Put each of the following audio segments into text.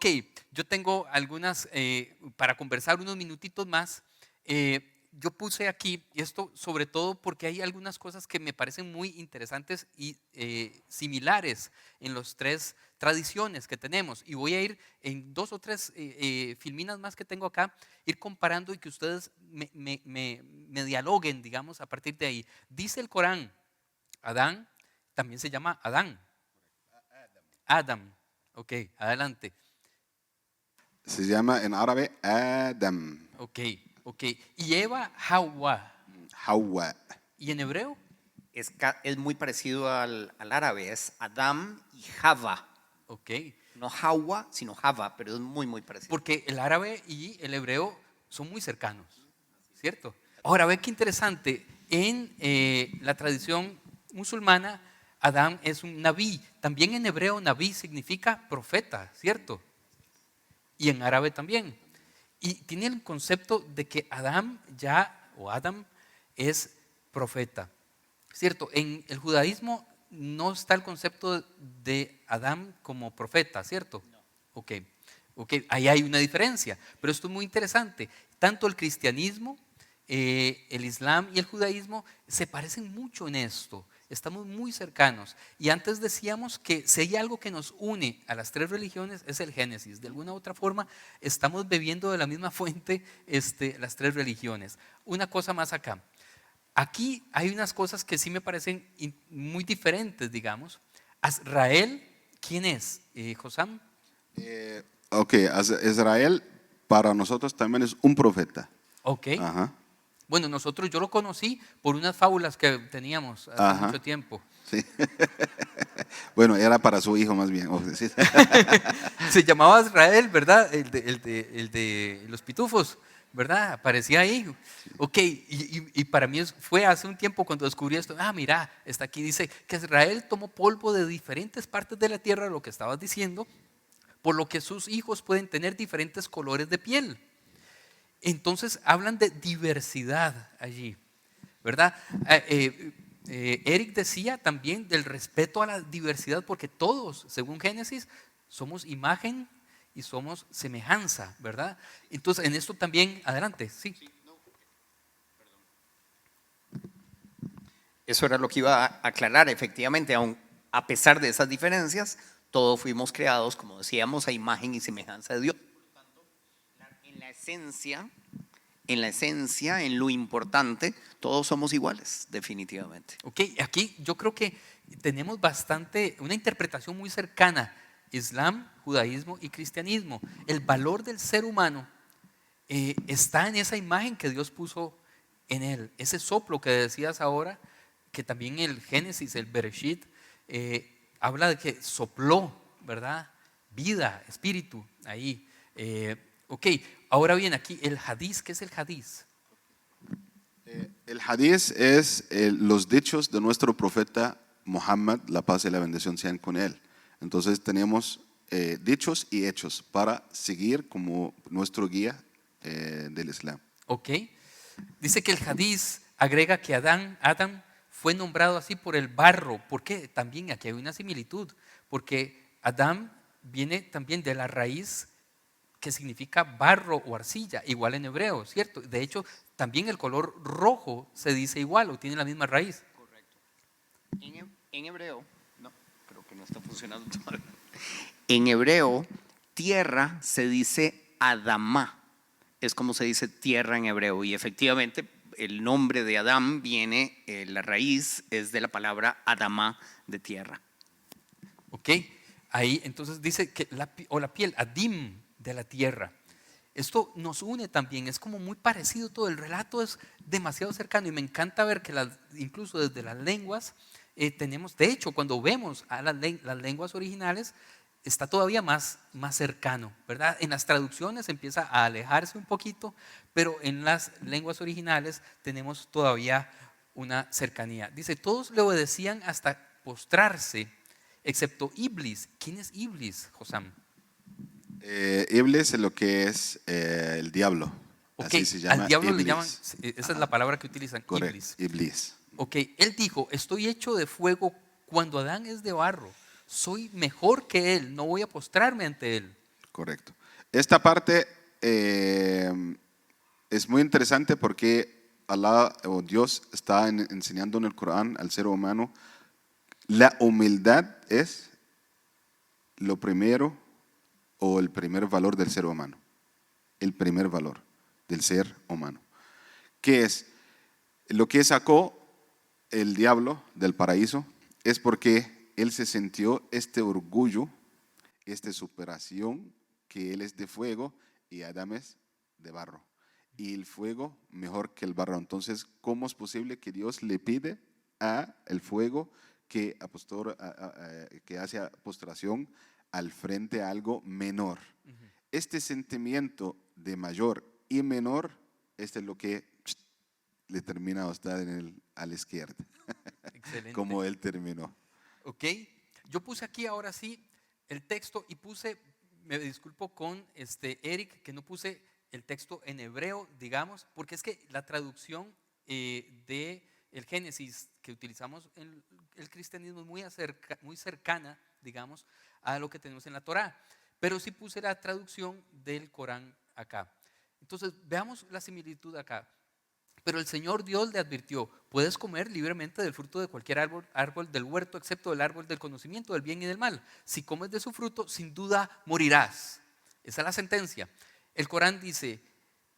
Ok, yo tengo algunas, para conversar unos minutitos más. Yo puse aquí, y esto sobre todo porque hay algunas cosas que me parecen muy interesantes y similares en las tres tradiciones que tenemos. Y voy a ir en dos o tres filminas más que tengo acá, ir comparando y que ustedes me dialoguen, digamos, a partir de ahí. Dice el Corán, Adán también se llama Adán, Adam. Ok, adelante. Se llama en árabe Adam, Ok, ok. Y Eva, Hawa. Hawa. ¿Y en hebreo? Es muy parecido al árabe, es Adam y Java. Ok. No Hawa, sino Java, pero es muy, muy parecido. Porque el árabe y el hebreo son muy cercanos, ¿cierto? Ahora, ve qué interesante. En la tradición musulmana, Adán es un nabí. También en hebreo, nabí significa profeta, ¿cierto? Y en árabe también. Y tiene el concepto de que Adán ya, o Adam, es profeta. Cierto, en el judaísmo no está el concepto de Adán como profeta, ¿cierto? Ok, ok, ahí hay una diferencia, pero esto es muy interesante. Tanto el cristianismo, el islam y el judaísmo se parecen mucho en esto, estamos muy cercanos. Y antes decíamos que si hay algo que nos une a las tres religiones es el Génesis. De alguna u otra forma estamos bebiendo de la misma fuente las tres religiones. Una cosa más acá. Aquí hay unas cosas que sí me parecen muy diferentes, digamos. Azrael, ¿quién es? Josam. Ok, Israel para nosotros también es un profeta. Ok. Ajá, Bueno, yo lo conocí por unas fábulas que teníamos hace ajá, mucho tiempo. sí. Bueno, era para su hijo más bien. Sí. Se llamaba Azrael, ¿verdad? El de los pitufos, ¿verdad? Aparecía ahí. Ok, y para mí fue hace un tiempo cuando descubrí esto. Ah, mira, está aquí, dice que Israel tomó polvo de diferentes partes de la tierra, lo que estabas diciendo, por lo que sus hijos pueden tener diferentes colores de piel. Entonces hablan de diversidad allí, ¿verdad? Eric decía también del respeto a la diversidad, porque todos, según Génesis, somos imagen y somos semejanza, ¿verdad? Entonces, en esto también, adelante, sí. Eso era lo que iba a aclarar. Efectivamente, aun a pesar de esas diferencias, todos fuimos creados, como decíamos, a imagen y semejanza de Dios. En la esencia, en lo importante, todos somos iguales, definitivamente. Ok, aquí yo creo que tenemos una interpretación muy cercana, Islam, judaísmo y cristianismo. El valor del ser humano está en esa imagen que Dios puso en él, ese soplo que decías ahora, que también el Génesis, el Bereshit, habla de que sopló, ¿verdad? Vida, espíritu, ahí. Ok, ahora bien, aquí el hadiz, ¿qué es el hadiz? El hadís es los dichos de nuestro profeta Muhammad, la paz y la bendición sean con él. Entonces tenemos dichos y hechos para seguir como nuestro guía del Islam. Ok, dice que el hadiz agrega que Adam fue nombrado así por el barro. ¿Por qué? También aquí hay una similitud, porque Adam viene también de la raíz que significa barro o arcilla, igual en hebreo, ¿cierto? De hecho, también el color rojo se dice igual o tiene la misma raíz. Correcto. En hebreo, no, creo que no está funcionando todavía. En hebreo, tierra se dice Adamá, es como se dice tierra en hebreo. Y efectivamente, el nombre de Adán viene, la raíz es de la palabra Adamá, de tierra. ¿Ok? Ahí entonces dice que la piel, adim, de la tierra. Esto nos une también, es como muy parecido todo, el relato es demasiado cercano y me encanta ver que incluso desde las lenguas tenemos, de hecho, cuando vemos a las lenguas originales, está todavía más cercano, ¿verdad? En las traducciones empieza a alejarse un poquito, pero en las lenguas originales tenemos todavía una cercanía. Dice, todos le obedecían hasta postrarse, excepto Iblis. ¿Quién es Iblis, Josam? Iblis es lo que es el diablo. Ok, Así se al llama diablo le llaman, Iblis. esa es la Ajá, palabra que utilizan, correcto, Iblis. Iblis. Ok, él dijo, estoy hecho de fuego cuando Adán es de barro, soy mejor que él, no voy a postrarme ante él. Correcto. Esta parte es muy interesante porque Allah o Dios está enseñando en el Corán al ser humano. La humildad es lo primero o el primer valor del ser humano. El primer valor del ser humano. ¿Qué es? Lo que sacó el diablo del paraíso es porque él se sintió este orgullo, esta superación, que él es de fuego y Adán es de barro. Y el fuego mejor que el barro. Entonces, ¿cómo es posible que Dios le pide a el fuego que hace postración al frente a algo menor? Este sentimiento de mayor y menor, este es lo que le termina a usted a la izquierda, Excelente. como él terminó. Ok, yo puse aquí ahora sí el texto y puse, me disculpo con Eric, que no puse el texto en hebreo, digamos, porque es que la traducción de el Génesis que utilizamos en el cristianismo es muy cercana, digamos, a lo que tenemos en la Torá, pero sí puse la traducción del Corán acá. Entonces, veamos la similitud acá. Pero el Señor Dios le advirtió: puedes comer libremente del fruto de cualquier árbol del huerto, excepto del árbol del conocimiento del bien y del mal. Si comes de su fruto, sin duda morirás. Esa es la sentencia. El Corán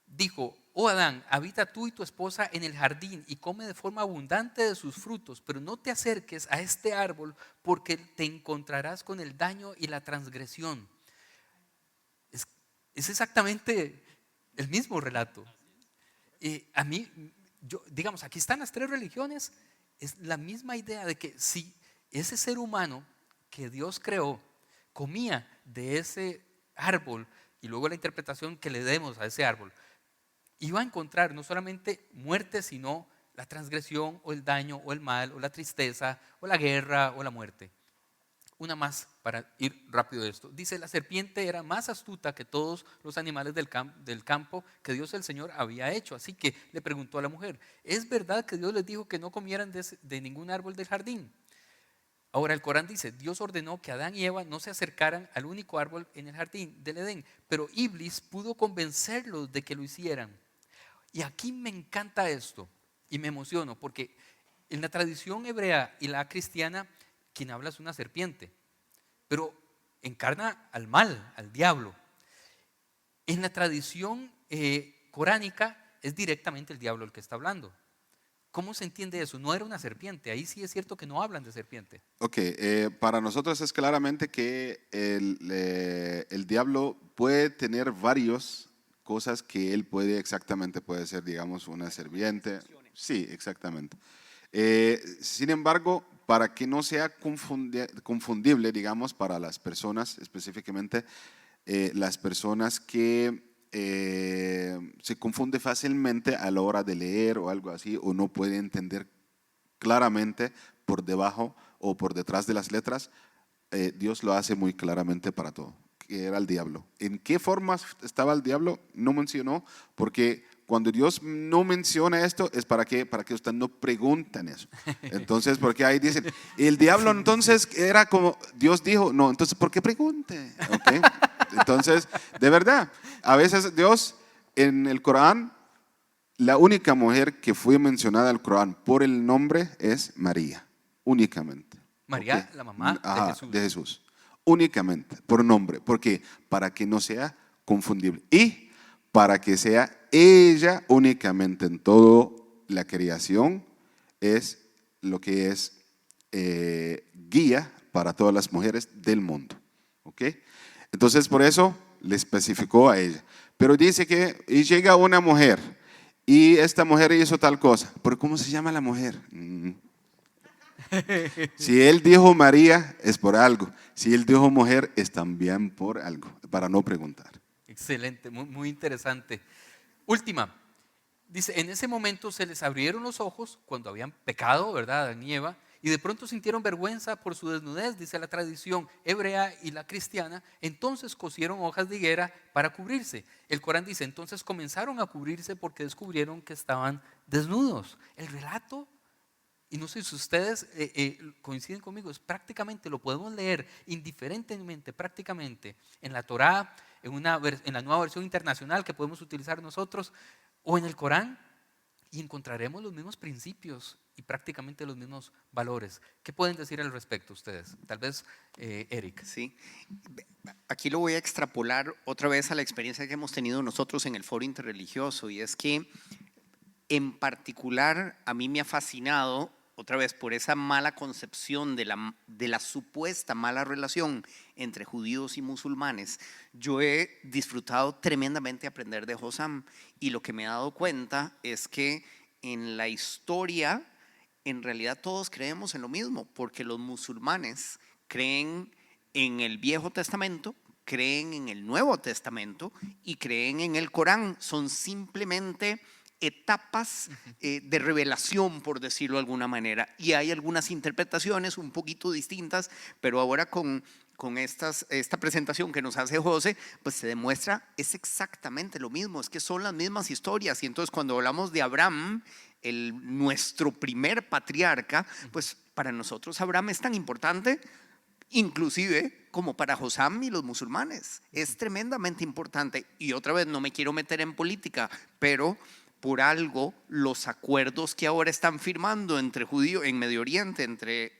dijo: oh Adán, habita tú y tu esposa en el jardín y come de forma abundante de sus frutos, pero no te acerques a este árbol porque te encontrarás con el daño y la transgresión. Es exactamente el mismo relato. A mí, digamos, aquí están las tres religiones, es la misma idea de que si ese ser humano que Dios creó comía de ese árbol, y luego la interpretación que le demos a ese árbol, iba a encontrar no solamente muerte, sino la transgresión o el daño o el mal o la tristeza o la guerra o la muerte. Una más para ir rápido de esto. Dice: la serpiente era más astuta que todos los animales del campo que Dios el Señor había hecho. Así que le preguntó a la mujer: ¿es verdad que Dios les dijo que no comieran de ningún árbol del jardín? Ahora el Corán dice: Dios ordenó que Adán y Eva no se acercaran al único árbol en el jardín del Edén, pero Iblis pudo convencerlos de que lo hicieran. Y aquí me encanta esto y me emociono porque en la tradición hebrea y la cristiana, quien habla es una serpiente, pero encarna al mal, al diablo. En la tradición coránica es directamente el diablo el que está hablando. ¿Cómo se entiende eso? No era una serpiente. Ahí sí es cierto que no hablan de serpiente. Ok, para nosotros es claramente que el diablo puede tener varias cosas que él puede ser, digamos, una serpiente. Sí, exactamente. Sin embargo, para que no sea confundible, digamos, para las personas, específicamente las personas que se confunde fácilmente a la hora de leer o algo así, o no puede entender claramente por debajo o por detrás de las letras, Dios lo hace muy claramente para todo, que era el diablo. ¿En qué formas estaba el diablo? No mencionó, porque cuando Dios no menciona esto es para que ustedes no pregunten eso. Entonces, porque ahí dicen, el diablo entonces era como, Dios dijo, no, entonces ¿por qué pregunte? ¿Okay? Entonces, de verdad, a veces Dios en el Corán, la única mujer que fue mencionada al Corán por el nombre es María, únicamente. María, ¿Okay? la mamá de Jesús. De Jesús, únicamente, por nombre. ¿Por qué? Para que no sea confundible y para que sea ella únicamente en toda la creación, es lo que es guía para todas las mujeres del mundo. ¿Ok? Entonces, por eso le especificó a ella. Pero dice que y llega una mujer y esta mujer hizo tal cosa. ¿Pero cómo se llama la mujer? Si él dijo María, es por algo. Si él dijo mujer, es también por algo, para no preguntar. Excelente, muy, muy interesante. Última. Dice: en ese momento se les abrieron los ojos cuando habían pecado, ¿verdad? Adán y Eva, y de pronto sintieron vergüenza por su desnudez, dice la tradición hebrea y la cristiana. Entonces cosieron hojas de higuera para cubrirse. El Corán dice: entonces comenzaron a cubrirse porque descubrieron que estaban desnudos. El relato y no sé si ustedes coinciden conmigo, es prácticamente lo podemos leer indiferentemente, prácticamente en la Torá, en la nueva versión internacional que podemos utilizar nosotros, o en el Corán, y encontraremos los mismos principios y prácticamente los mismos valores. ¿Qué pueden decir al respecto ustedes? Tal vez Eric. Sí. Aquí lo voy a extrapolar otra vez a la experiencia que hemos tenido nosotros en el foro interreligioso, y es que en particular a mí me ha fascinado otra vez por esa mala concepción de la supuesta mala relación entre judíos y musulmanes. Yo he disfrutado tremendamente aprender de Hossam, y lo que me he dado cuenta es que en la historia en realidad todos creemos en lo mismo, porque los musulmanes creen en el Viejo Testamento, creen en el Nuevo Testamento y creen en el Corán. Son simplemente etapas de revelación, por decirlo de alguna manera, y hay algunas interpretaciones un poquito distintas, pero ahora con esta presentación que nos hace José, pues se demuestra es exactamente lo mismo, es que son las mismas historias. Y entonces cuando hablamos de Abraham, nuestro primer patriarca, pues para nosotros Abraham es tan importante inclusive como para Hossam y los musulmanes. Es tremendamente importante. Y otra vez, no me quiero meter en política, pero por algo los acuerdos que ahora están firmando entre judíos en Medio Oriente, entre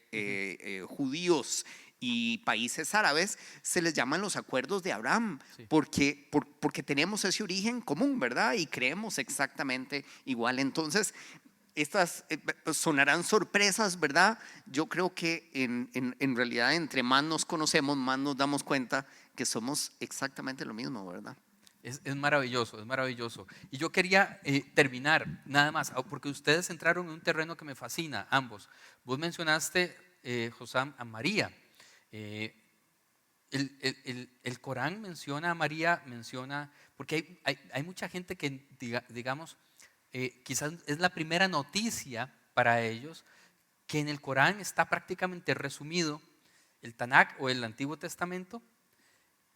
judíos y países árabes, se les llaman los acuerdos de Abraham, Sí. porque tenemos ese origen común, ¿verdad? Y creemos exactamente igual. Entonces, estas sonarán sorpresas, ¿verdad? Yo creo que en realidad entre más nos conocemos, más nos damos cuenta que somos exactamente lo mismo, ¿verdad? Es maravilloso, es maravilloso. Y yo quería terminar nada más, porque ustedes entraron en un terreno que me fascina, ambos. Vos mencionaste, Hossam, a María. El Corán menciona a María, porque hay mucha gente que, digamos, quizás es la primera noticia para ellos, que en el Corán está prácticamente resumido el Tanakh o el Antiguo Testamento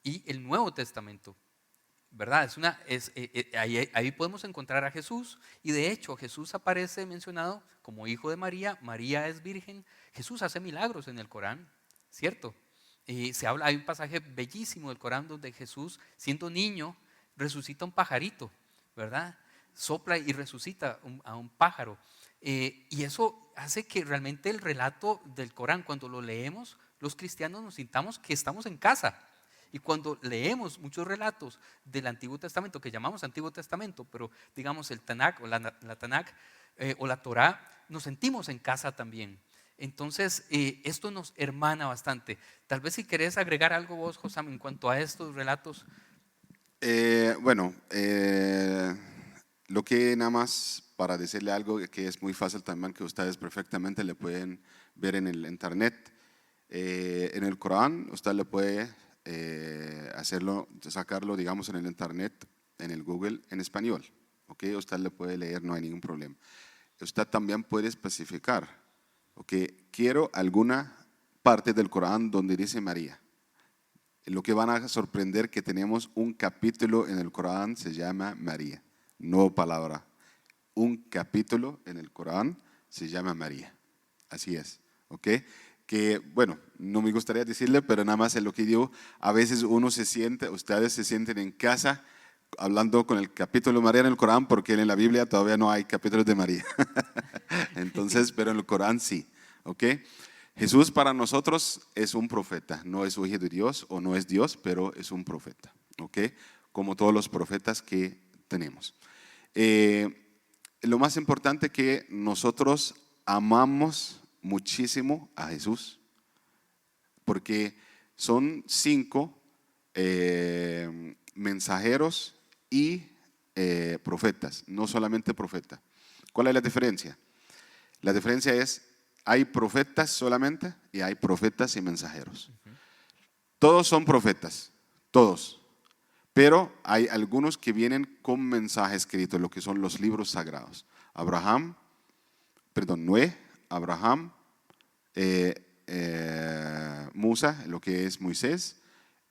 y el Nuevo Testamento. ¿Verdad? Ahí podemos encontrar a Jesús, y de hecho Jesús aparece mencionado como hijo de María. María es virgen. Jesús hace milagros en el Corán, ¿cierto? Hay un pasaje bellísimo del Corán donde Jesús, siendo niño, resucita un pajarito, ¿verdad? Sopla y resucita a un pájaro. Y eso hace que realmente el relato del Corán, cuando lo leemos, los cristianos nos sintamos que estamos en casa. Y cuando leemos muchos relatos del Antiguo Testamento, que llamamos Antiguo Testamento, pero digamos el Tanakh o la Tanakh o la Torá, nos sentimos en casa también. Entonces, esto nos hermana bastante. Tal vez si querés agregar algo vos, Hossam, en cuanto a estos relatos. Bueno, lo que nada más para decirle algo que es muy fácil también, que ustedes perfectamente le pueden ver en el internet. En el Corán, usted le puede sacarlo, digamos, en el internet, en el Google, en español. ¿Ok? Usted le puede leer, no hay ningún problema. Usted también puede especificar, ¿ok? Quiero alguna parte del Corán donde dice María. Lo que van a sorprender que tenemos un capítulo en el Corán, se llama María, no palabra. Un capítulo en el Corán se llama María. Así es, ¿ok? Que, bueno, no me gustaría decirle, pero nada más es lo que digo. A veces ustedes se sienten en casa hablando con el capítulo de María en el Corán, porque en la Biblia todavía no hay capítulos de María. Entonces, pero en el Corán sí, ¿ok? Jesús para nosotros es un profeta, no es hijo de Dios o no es Dios, pero es un profeta, ¿ok? Como todos los profetas que tenemos. Lo más importante es que nosotros amamos muchísimo a Jesús, porque son 5 mensajeros y profetas, no solamente profeta. ¿Cuál es la diferencia? La diferencia es, hay profetas solamente y hay profetas y mensajeros. Todos son profetas, todos. Pero hay algunos que vienen con mensaje escrito, lo que son los libros sagrados. Noé, Abraham, Musa, lo que es Moisés,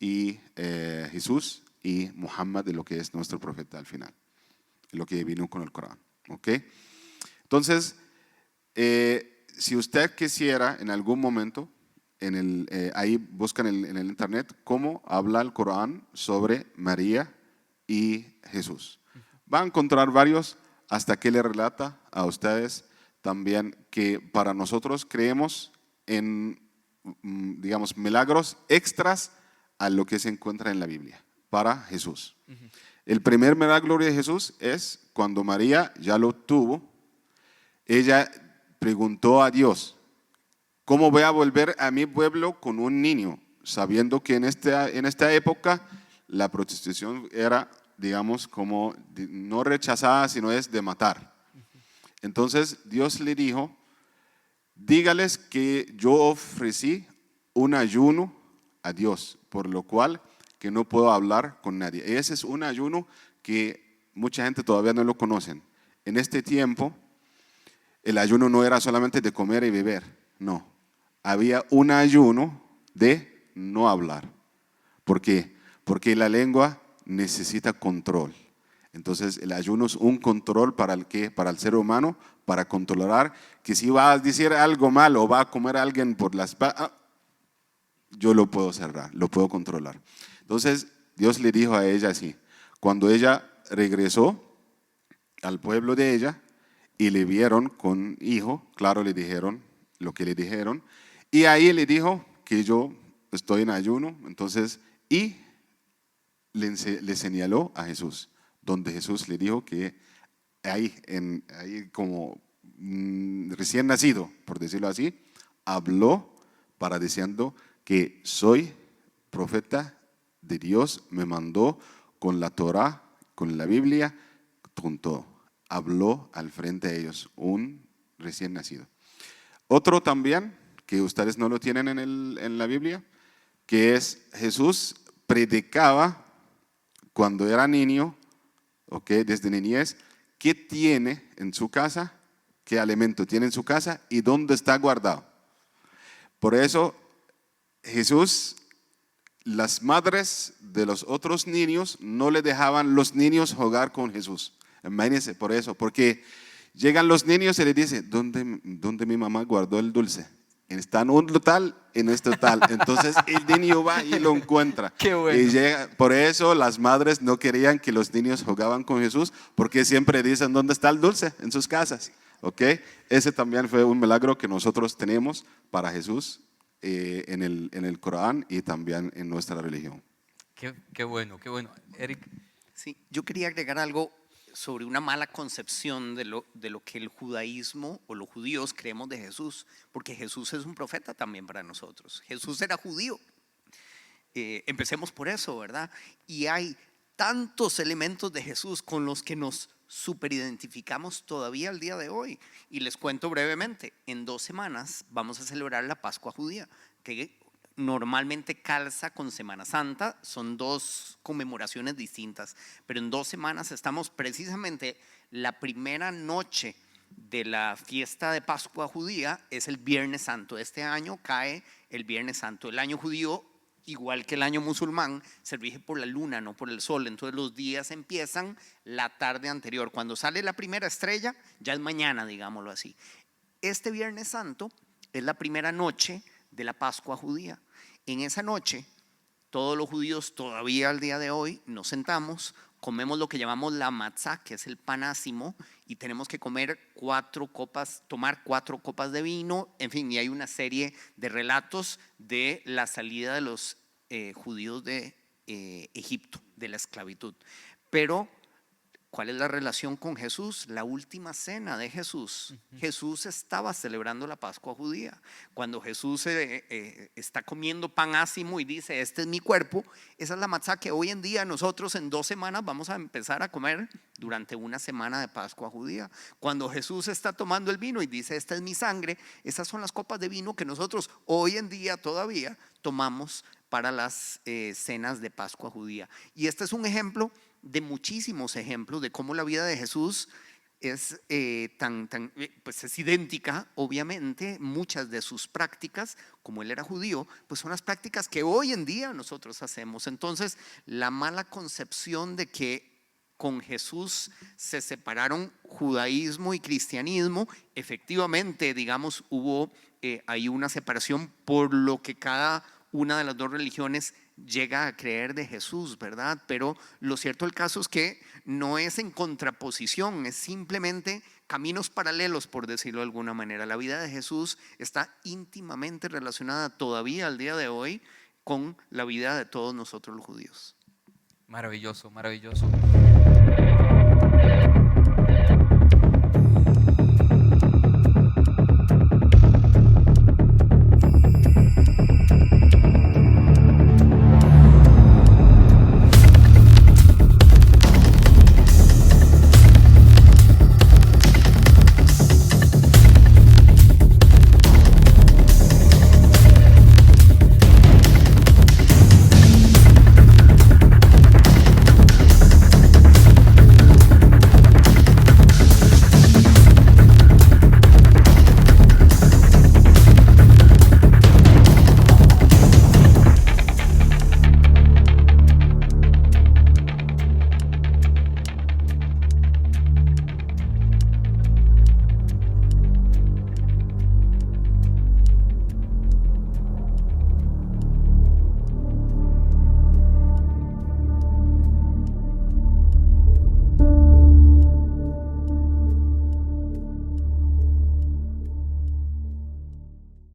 y Jesús y Muhammad, lo que es nuestro profeta al final, lo que vino con el Corán. ¿Ok? Entonces, si usted quisiera en algún momento, ahí buscan en el internet cómo habla el Corán sobre María y Jesús. Va a encontrar varios hasta que le relata a ustedes también que para nosotros creemos en, digamos, milagros extras a lo que se encuentra en la Biblia para Jesús. El primer milagro de Jesús es cuando María ya lo tuvo, ella preguntó a Dios, ¿cómo voy a volver a mi pueblo con un niño? Sabiendo que en esta época la prostitución era, digamos, como no rechazada, sino es de matar. Entonces Dios le dijo, dígales que yo ofrecí un ayuno a Dios, por lo cual que no puedo hablar con nadie. Ese es un ayuno que mucha gente todavía no lo conocen. En este tiempo, el ayuno no era solamente de comer y beber, no. Había un ayuno de no hablar. ¿Por qué? Porque la lengua necesita control. Entonces, el ayuno es un control para el ser humano, para controlar que si va a decir algo mal o va a comer a alguien por la espalda, yo lo puedo cerrar, lo puedo controlar. Entonces, Dios le dijo a ella así, cuando ella regresó al pueblo de ella y le vieron con hijo, claro, le dijeron lo que le dijeron, y ahí le dijo que yo estoy en ayuno, entonces, y le señaló a Jesús, donde Jesús le dijo que ahí como recién nacido, por decirlo así, habló para diciendo que soy profeta de Dios, me mandó con la Torá, con la Biblia, con todo. Habló al frente de ellos, un recién nacido. Otro también, que ustedes no lo tienen en la Biblia, que es Jesús predicaba cuando era niño, desde niñez, qué tiene en su casa, qué alimento tiene en su casa y dónde está guardado. Por eso Jesús, las madres de los otros niños no le dejaban los niños jugar con Jesús. Imagínense por eso, porque llegan los niños y le dicen, ¿dónde mi mamá guardó el dulce? Está en un tal, en este tal. Entonces el niño va y lo encuentra. Qué bueno. Y por eso las madres no querían que los niños jugaban con Jesús, porque siempre dicen, ¿dónde está el dulce? En sus casas. Ese también fue un milagro que nosotros tenemos para Jesús en el Corán y también en nuestra religión. Qué bueno, qué bueno. Eric. Sí, yo quería agregar algo sobre una mala concepción de lo que el judaísmo o los judíos creemos de Jesús, porque Jesús es un profeta también para nosotros. Jesús era judío. Empecemos por eso, ¿verdad? Y hay tantos elementos de Jesús con los que nos superidentificamos todavía al día de hoy. Y les cuento brevemente, en 2 semanas vamos a celebrar la Pascua judía, que normalmente calza con Semana Santa, son 2 conmemoraciones distintas, pero en 2 semanas estamos precisamente, la primera noche de la fiesta de Pascua judía es el Viernes Santo. Este año cae el Viernes Santo. El año judío, igual que el año musulmán, se rige por la luna, no por el sol. Entonces los días empiezan la tarde anterior. Cuando sale la primera estrella, ya es mañana, digámoslo así. Este Viernes Santo es la primera noche de la Pascua judía. En esa noche, todos los judíos todavía al día de hoy nos sentamos, comemos lo que llamamos la matzá, que es el pan ácimo, y tenemos que tomar 4 copas de vino, en fin, y hay una serie de relatos de la salida de los judíos de Egipto, de la esclavitud. Pero ¿cuál es la relación con Jesús? La última cena de Jesús. Jesús estaba celebrando la Pascua judía. Cuando Jesús está comiendo pan ácimo y dice, este es mi cuerpo, esa es la matzá que hoy en día nosotros en 2 semanas vamos a empezar a comer durante una semana de Pascua judía. Cuando Jesús está tomando el vino y dice, esta es mi sangre, esas son las copas de vino que nosotros hoy en día todavía tomamos para las cenas de Pascua judía. Y este es un ejemplo de muchísimos ejemplos de cómo la vida de Jesús es pues es idéntica, obviamente. Muchas de sus prácticas, como él era judío, pues son las prácticas que hoy en día nosotros hacemos. Entonces, la mala concepción de que con Jesús se separaron judaísmo y cristianismo, efectivamente, digamos, hubo ahí una separación por lo que cada una de las dos religiones llega a creer de Jesús, ¿verdad? Pero lo cierto del caso es que no es en contraposición, es simplemente caminos paralelos, por decirlo de alguna manera. La vida de Jesús está íntimamente relacionada todavía al día de hoy con la vida de todos nosotros los judíos. Maravilloso, maravilloso.